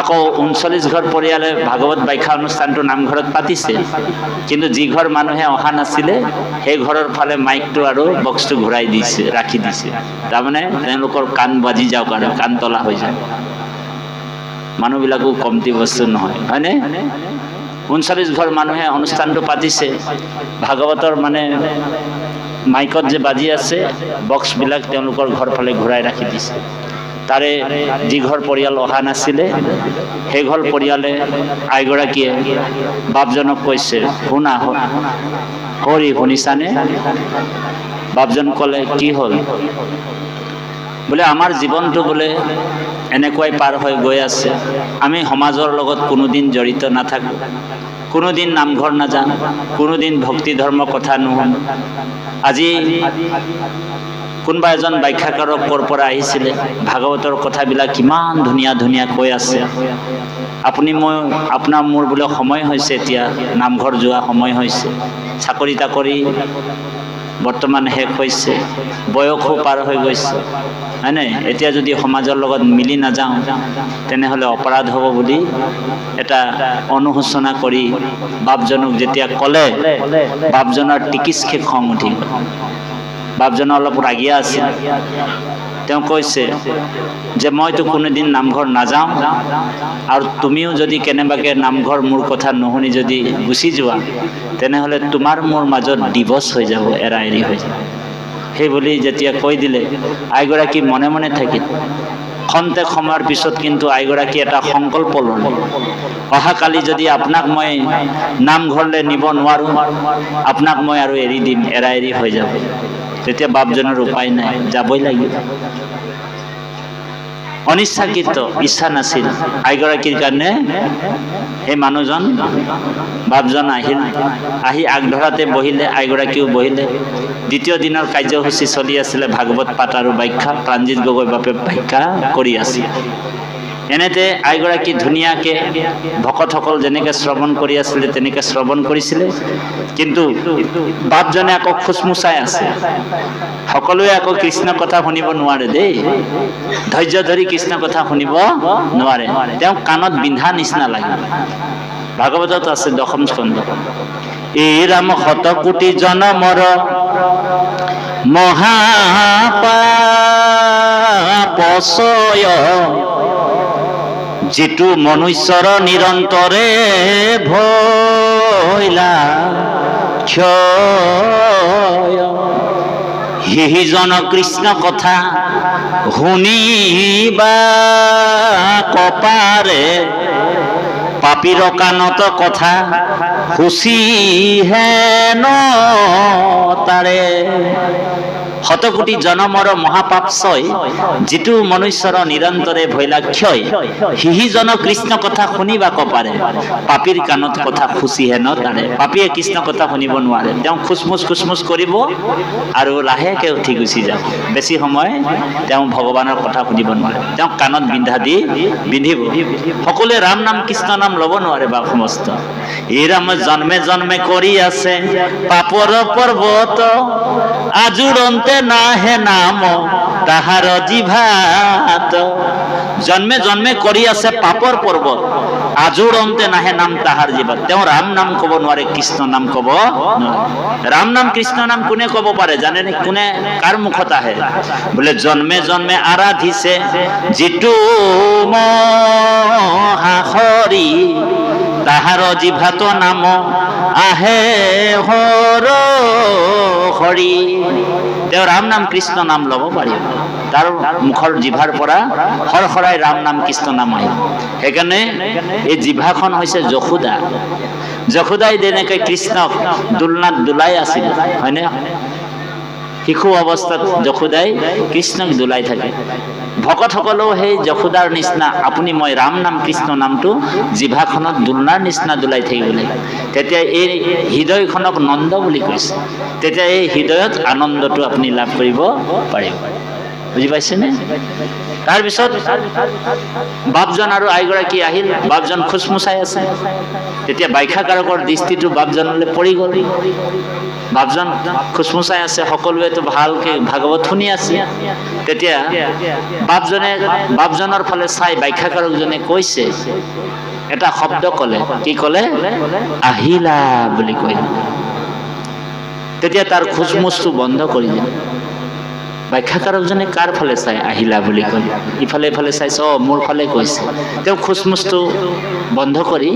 আকৌ 39 ঘৰ পৰিয়ালে ভাগৱত ব্যাখ্যা অনুষ্ঠানটো নামঘৰত পাতিছে, কিন্তু যি ঘৰ মানুহে অহা নাছিলে সেই ঘৰৰ ফালে মাইকটো আৰু বক্সটো ঘূৰাই দিছে, ৰাখি দিছে। তাৰমানে তেওঁলোকৰ কাণ বাজি যাওক আৰু কাণ তলা হৈ যায়। মানুহবিলাকো কমটি বস্তু নহয়, হয়নে? 39 ঘৰ মানুহে অনুষ্ঠানটো পাতিছে, ভাগৱতৰ মানে মাইকত যে বাজি আছে বক্সবিলাক তেওঁলোকৰ ঘৰ ফালে ঘূৰাই ৰাখি দিছে। তাৰে যি ঘৰ পৰিয়াল অহা নাছিলে সেই ঘৰ পৰিয়ালে আইগৰাকীয়ে বাপজনক কৈছে, শুনা হৰি শুনিছানে? বাপজন ক'লে, কি হ'ল? বোলে আমাৰ জীৱনটো বোলে এনেকুৱাই পাৰ হৈ গৈ আছে, আমি সমাজৰ লগত কোনোদিন জড়িত নাথাকোঁ, কোনোদিন নামঘৰ নাযাওঁ, কোনোদিন ভক্তি ধৰ্ম কথা নুশুনো। আজি কোনোবা এজন ব্যাখ্যাকাৰক ক'ৰ পৰা আহিছিলে, ভাগৱতৰ কথাবিলাক কিমান ধুনীয়া ধুনীয়া কৈ আছে। আপোনাৰ মোৰ বোলে সময় হৈছে, এতিয়া নামঘৰ যোৱা সময় হৈছে, চাকৰি তাকৰি বৰ্তমান শেষ হৈছে, বয়সো পাৰ হৈ গৈছে, হয় নাই? এতিয়া যদি সমাজৰ লগত মিলি নাযাওঁ তেনেহ'লে অপৰাধ হ'ব বুলি এটা অনুশোচনা কৰি বাপজনক যেতিয়া ক'লে, বাপজনৰ টিকিচকে খং উঠি গ'ল। বাপজন অলপ ৰাগিয়া আছিল। তেওঁ কৈছে যে মইতো কোনোদিন নামঘৰ নাযাওঁ, আৰু তুমিও যদি কেনেবাকৈ নামঘৰ মোৰ কথা নুশুনি যদি গুচি যোৱা তেনেহ'লে তোমাৰ মোৰ মাজত ডিভৰ্চ হৈ যাব, এৰা এৰি হৈ যাব। সেই বুলি যেতিয়া কৈ দিলে আইগৰাকী মনে মনে থাকিল। খন্তেক সময়ৰ পিছত কিন্তু আইগৰাকী এটা সংকল্প ল'লে, অহাকালি যদি আপোনাক মই নামঘৰলৈ নিব নোৱাৰোঁ, আপোনাক মই আৰু এৰি দিম, এৰা এৰি হৈ যাব। তেতিয়া বাপজনৰ উপায় নাই, যাবই লাগিব। অনিচ্ছাকৃত, ইচ্ছা নাছিল। আইগৰাকীৰ কাৰণে সেই মানুহজন বাপজন আহিল, আহি আগধৰাতে বহিলে, আইগৰাকীও বহিলে। দ্বিতীয় দিনৰ কাৰ্যসূচী চলি আছিলে, ভাগৱত পাঠ আৰু ব্যাখ্যা। প্ৰাণজিৎ গগৈ বাপে ব্যাখ্যা কৰি আছিল। এনেতে আইগৰাকী ধুনীয়াকৈ ভকতসকল যেনেকৈ শ্ৰৱণ কৰি আছিলে তেনেকৈ শ্ৰৱণ কৰিছিলে, কিন্তু বাপজনে আকৌ খুচমুচাই আছে। সকলোৱে আকৌ কৃষ্ণ কথা শুনিব নোৱাৰে দেই, ধৈৰ্য ধৰি কৃষ্ণ কথা শুনিব নোৱাৰে। তেওঁ কাণত বিন্ধা নিচিনা লাগে। ভাগৱতত আছে 10ম স্কন্ধ, এই ৰাম শতকোটি জনমৰ মহাপাপচয়, যিটো মনুষ্যৰ নিৰন্তৰে ভৈলা ক্ষয়। সিজন কৃষ্ণ কথা শুনিবা কপাৰে, পাপীৰ কাণত কথা শুচি হেন তাৰে। শতকোটি জনমৰ মহাপাপচয়, যিটো মনুষ্যৰ নিৰন্তৰে ভৈলাক্ষয়। সিজন কৃষ্ণ কথা শুনিবা কপাৰে, পাপীৰ কাণত কথা খুচি হেন তাৰে। পাপীয়ে কৃষ্ণ কথা শুনিব নোৱাৰে, তেওঁ খুচমুচ কৰিব আৰু লাহেকৈ উঠি গুচি যাব। বেছি সময় তেওঁ ভগৱানৰ কথা শুনিব নোৱাৰে, তেওঁ কাণত বিন্ধা দি বিন্ধিব। সকলোৱে ৰাম নাম কৃষ্ণ নাম ল'ব নোৱাৰে বা সমস্ত। এই ৰাম জন্মে জন্মে কৰি আছে পাপৰ পৰ্বত, আজুৰন্তে নাহে নাম তাহাৰ জিভাত। জন্মে জন্মে কৰি আছে পাপৰ পৰ্বত, আজুৰন্তে নাহে নাম তাহাৰ জিভাত। তেওঁ ৰাম নাম ক'ব নোৱাৰে, কৃষ্ণ নাম ক'ব নোৱাৰে। ৰাম নাম কৃষ্ণ নাম কোনে ক'ব পাৰে জানেনে? কোনে, কাৰ মুখত আহে? বোলে জন্মে জন্মে আৰাধিছে যিটো মহাহৰি, তাহাৰ জিভাত নাম আহে হৰ হৰি। তেওঁ ৰাম নাম কৃষ্ণ নাম ল'ব পাৰিব, তাৰ মুখৰ জিভাৰ পৰা হৰহৰাই ৰাম নাম কৃষ্ণ নাম আহিব। সেইকাৰণে এই জিভাখন হৈছে যশোদা। যশোদাই যেনেকৈ কৃষ্ণক দোলনাত দোলাই আছিল, হয়নে? শিশু অৱস্থাত যশোদাই কৃষ্ণক দোলাই থাকে। ভকতসকলেও সেই যশোদাৰ নিচিনা আপুনি মই ৰাম নাম কৃষ্ণ নামটো জিভাখনত দোলনাৰ নিচিনা দোলাই থাকিব লাগে। তেতিয়া এই হৃদয়খনক নন্দ বুলি কৈছে। তেতিয়া এই হৃদয়ত আনন্দটো আপুনি লাভ কৰিব পাৰিব। বুজি পাইছেনে? তাৰপিছত বাপজন আৰু আইগৰাকী আহিল, বাপজন খুচমুচাই আছে। তেতিয়া ব্যাখ্যাকাৰকৰ দৃষ্টিটো বাপজনলৈ পৰি গ'ল। বাপজন খুচমুচাই আছে, সকলোৱেতো ভালকে ভাগৱত শুনি আছে। তেতিয়া বাপজনৰ ফালে চাই ব্যাখ্যাকাৰকজনে কৈছে, এটা শব্দ ক'লে। কি ক'লে? আহিলা বুলি কয়। তেতিয়া তাৰ খুচমুচটো বন্ধ কৰি দিলে। ব্যাখ্যাকাৰকজনে কাৰ ফালে চাই আহিলা বুলি কয়? ইফালে ইফালে চাইছে, মোৰ ফালে কৈছে। তেওঁ খুচমুচটো বন্ধ কৰি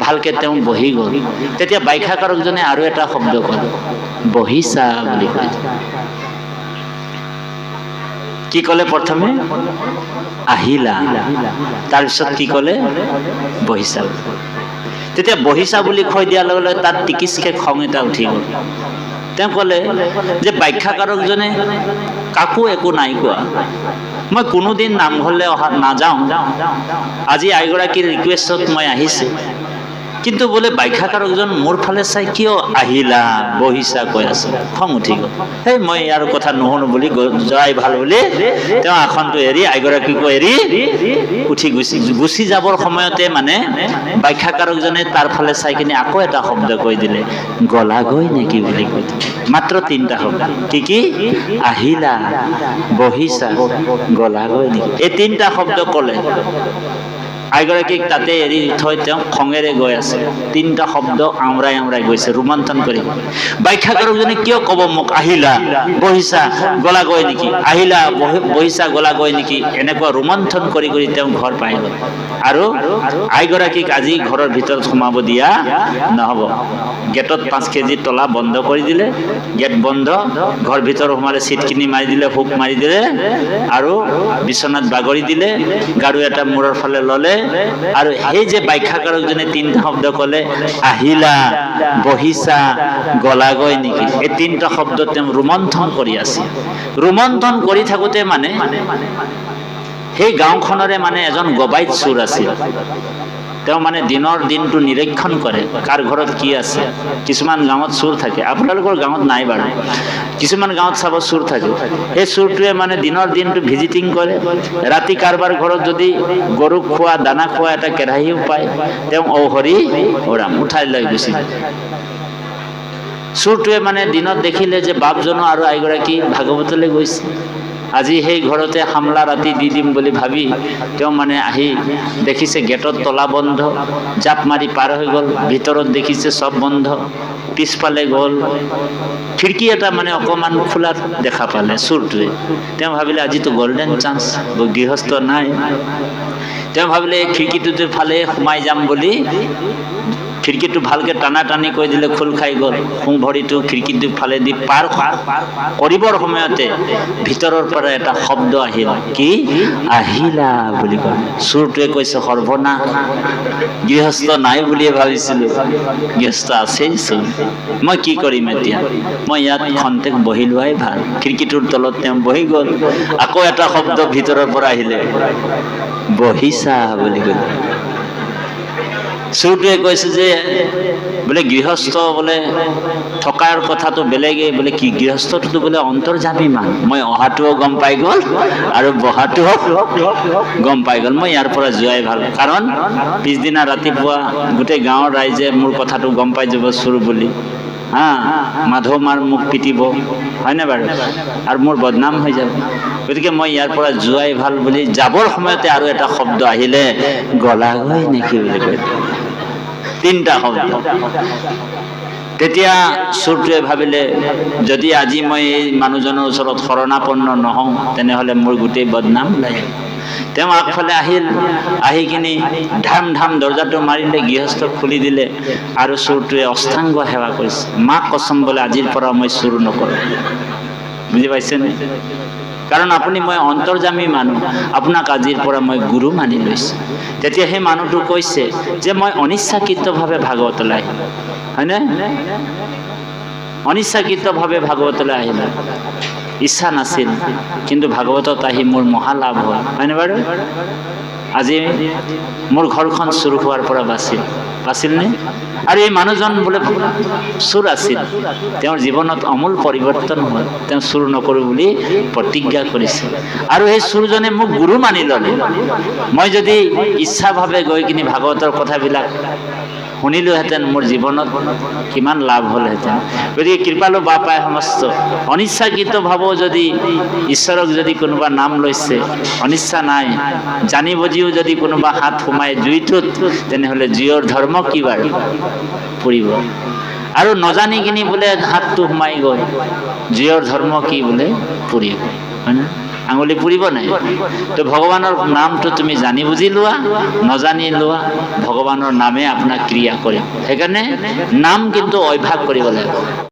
ভালকে তেওঁ বহি গ'ল। তেতিয়া ব্যাখ্যাকাৰকজনে আৰু এটা শব্দ ক'লে, বহিছা বুলি কয়। কি ক'লে? প্ৰথমে আহিলা, তাৰপিছত কি ক'লে? বহিছা। তেতিয়া বহিছা বুলি কৈ দিয়াৰ লগে লগে তাত টিকিচকে খং এটা উঠি গ'ল। তেওঁ ক'লে যে ব্যাখ্যাকাৰকজনে কাকো একো নাই কোৱা, মই কোনোদিন নামঘৰলৈ নাযাওঁ, আজি আইগৰাকীৰ ৰিকুৱেষ্টত মই আহিছোঁ, কিন্তু বোলে ব্যাখ্যাকাৰকজন মোৰ ফালে চাই কিয় আহিলা বহিছা কৈ আছে। খং উঠি গ'ল। সেই মই ইয়াৰ কথা নুশুনো বুলি যোৱাই ভাল বুলি তেওঁ আসনটো এৰি আইগৰাকীকো এৰি উঠি গুচি যাবৰ সময়তে মানে ব্যাখ্যাকাৰকজনে তাৰ ফালে চাই কিনে আকৌ এটা শব্দ কৈ দিলে, গলাগৈ নেকি বুলি কৈ দিলে। মাত্ৰ 3টা শব্দ। কি কি? আহিলা, বহিছা, গলাগৈ নেকি। এই 3টা শব্দ ক'লে। আইগৰাকীক তাতে এৰি থৈ তেওঁ খঙেৰে গৈ আছে। 3টা শব্দ আমৰাই আমৰাই গৈছে, ৰোমন্থন কৰি। ব্যাখ্যাকাৰকজনে কিয় ক'ব মোক আহিলা, বহিছা, গলাগৈ নেকি, আহিলা, বহিছা, গলাগৈ নেকি, এনেকুৱা ৰোমন্থন কৰি কৰি তেওঁ ঘৰ পাই গ'ল। আৰু আইগৰাকীক আজি ঘৰৰ ভিতৰত সোমাব দিয়া নহ'ব। গেটত 5 কেজি তলা বন্ধ কৰি দিলে। গেট বন্ধ, ঘৰ ভিতৰত সোমালে চিটখিনি মাৰি দিলে, হুক মাৰি দিলে, আৰু বিচনাত বাগৰি দিলে, গাৰু এটা মূৰৰ ফালে ল'লে। আৰু সেই যে ব্যাখ্যাকাৰকজনে 3টা শব্দ ক'লে, আহিলা, বহিছা, গলাগৈ নেকি, এই 3টা শব্দ তেওঁ ৰোমন্থন কৰি আছে। ৰোমন্থন কৰি থাকোঁতে মানে সেই গাঁওখনৰে মানে এজন গবাইত চোৰ আছিল। তেওঁ মানে দিনৰ দিনটো নিৰীক্ষণ কৰে, কাৰ ঘৰত কি আছে। কিছুমান গাঁৱত চোৰ থাকে, আপোনালোকৰ গাঁৱত নাই বাৰু, কিছুমান গাঁৱত চাব চোৰ থাকে। সেই চোৰটোৱে মানে দিনৰ দিনটো ভিজিটিং কৰে। ৰাতি কাৰোবাৰ ঘৰত যদি গৰুক খোৱা দানা খোৱা এটা কেৰাহীও পায়, তেওঁ হৰি ৰাম উঠাই লৈ গুচি যায়। চোৰটোৱে মানে দিনত দেখিলে যে বাপজনো আৰু আইগৰাকী ভাগৱতলৈ গৈছে, আজি সেই ঘৰতে হামলা ৰাতি দি দিম বুলি ভাবি তেওঁ মানে আহি দেখিছে গেটত তলা বন্ধ, জাপ মাৰি পাৰ হৈ গ'ল। ভিতৰত দেখিছে চব বন্ধ। পিছফালে গ'ল, খিৰিকী এটা মানে অকণমান খোলা দেখা পালে চোৰটোৱে। তেওঁ ভাবিলে আজিতো গল্ডেন চান্স, গৃহস্থ নাই। তেওঁ ভাবিলে এই খিৰিকীটোতে ফালে সোমাই যাম বুলি খিৰিকীটো ভালকে টানা টানি কৰি দিলে, খোল খাই গ'ল। সোঁ ভৰিটো খিৰিকীটো ফালে দি পাৰ কৰিবৰ সময়তে ভিতৰৰ পৰা এটা শব্দ আহিল। কি? আহিলা বুলি কয়। চোৰটোৱে কৈছে, সৰ্বনাশ, গৃহস্থ নাই বুলিয়ে ভাবিছিলো, গৃহস্থ আছেই চোন, মই কি কৰিম এতিয়া, মই ইয়াত খন্তেক বহি লোৱাই ভাল। খিৰিকীটোৰ তলত তেওঁ বহি গ'ল। আকৌ এটা শব্দ ভিতৰৰ পৰা আহিলে, বহিছা বুলি ক'লে। চোৰটোৱে কৈছে যে বোলে গৃহস্থ বোলে থকাৰ কথাটো বেলেগেই, বোলে কি গৃহস্থটো বোলে অন্তৰ্যামী মান। মই অহাটোও গম পাই গ'ল আৰু বহাটোও গম পাই গ'ল, মই ইয়াৰ পৰা যোৱাই ভাল। কাৰণ পিছদিনা ৰাতিপুৱা গোটেই গাঁৱৰ ৰাইজে মোৰ কথাটো গম পাই যাব চোৰ বুলি। মাধৱ মাৰ মোক পিটিব, হয়নে বাৰু, আৰু মোৰ বদনাম হৈ যাব। গতিকে মই ইয়াৰ পৰা যোৱাই ভাল বুলি যাবৰ সময়তে আৰু এটা শব্দ আহিলে, গলাগৈ নেকি বুলি কৈ। 3টা শব্দ। তেতিয়া চোৰটোৱে ভাবিলে, যদি আজি মই এই মানুহজনৰ ওচৰত শৰণাপন্ন নহওঁ, তেনেহ'লে মোৰ গোটেই বদনাম ওলাই। তেওঁ আগফালে আহিল, আহি কিনি ধাম ধাম দৰ্জাটো মাৰিলে, গৃহস্থক খুলি দিলে, আৰু চোৰটোৱে অষ্টাংগ সেৱা কৰিছে। মাক কচম বোলে আজিৰ পৰা মই চোৰ নকৰোঁ। বুজি পাইছেনে? কাৰণ আপুনি মই অন্তৰ্যামী মানুহ, আপোনাক আজিৰ পৰা মই গুৰু মানি লৈছোঁ। তেতিয়া সেই মানুহটো কৈছে যে মই অনিচ্ছাকৃতভাৱে ভাগৱতলৈ আহিলোঁ, হয়নে? অনিচ্ছাকৃতভাৱে ভাগৱতলৈ আহিলোঁ, ইচ্ছা নাছিল, কিন্তু ভাগৱতত আহি মোৰ মহালাভ হ'ল, হয়নে বাৰু? আজি মোৰ ঘৰখন চুৰ হোৱাৰ পৰা বাচিল। আছিল নে? আৰু এই মানুহজন বোলে চোৰ আছিল, তেওঁৰ জীৱনত আমূল পৰিৱৰ্তন হ'ল, তেওঁ চুৰ নকৰোঁ বুলি প্ৰতিজ্ঞা কৰিছিল। আৰু সেই চোৰজনে মোক গুৰু মানি ল'লে। মই যদি ইচ্ছাভাৱে গৈ কিনি ভাগৱতৰ কথাবিলাক শুনিলোহেঁতেন, মোৰ জীৱনত কিমান লাভ হ'লহেঁতেন। গতিকে কৃপালু বাপাই সমস্ত অনিচ্ছাকৃত ভাৱো যদি ঈশ্বৰক যদি কোনোবা নাম লৈছে, অনিচ্ছা নাই, জানি বুজিও যদি কোনোবা হাত সোমাই জুইটোত, তেনেহ'লে জুইৰ ধৰ্ম কি বাৰু পুৰিব। আৰু নজানি কিনি বোলে হাতটো সোমাই গ'ল, জুইৰ ধৰ্ম কি বোলে পুৰিব, হয় না? আঙুলি পুৰিব নাই? তো ভগৱানৰ নামটো তুমি জানি বুজি লোৱা, নজানি লোৱা, ভগৱানৰ নামে আপোনাক ক্ৰিয়া কৰিম। সেইকাৰণে নাম কিন্তু অভ্যাস কৰিব লাগিব।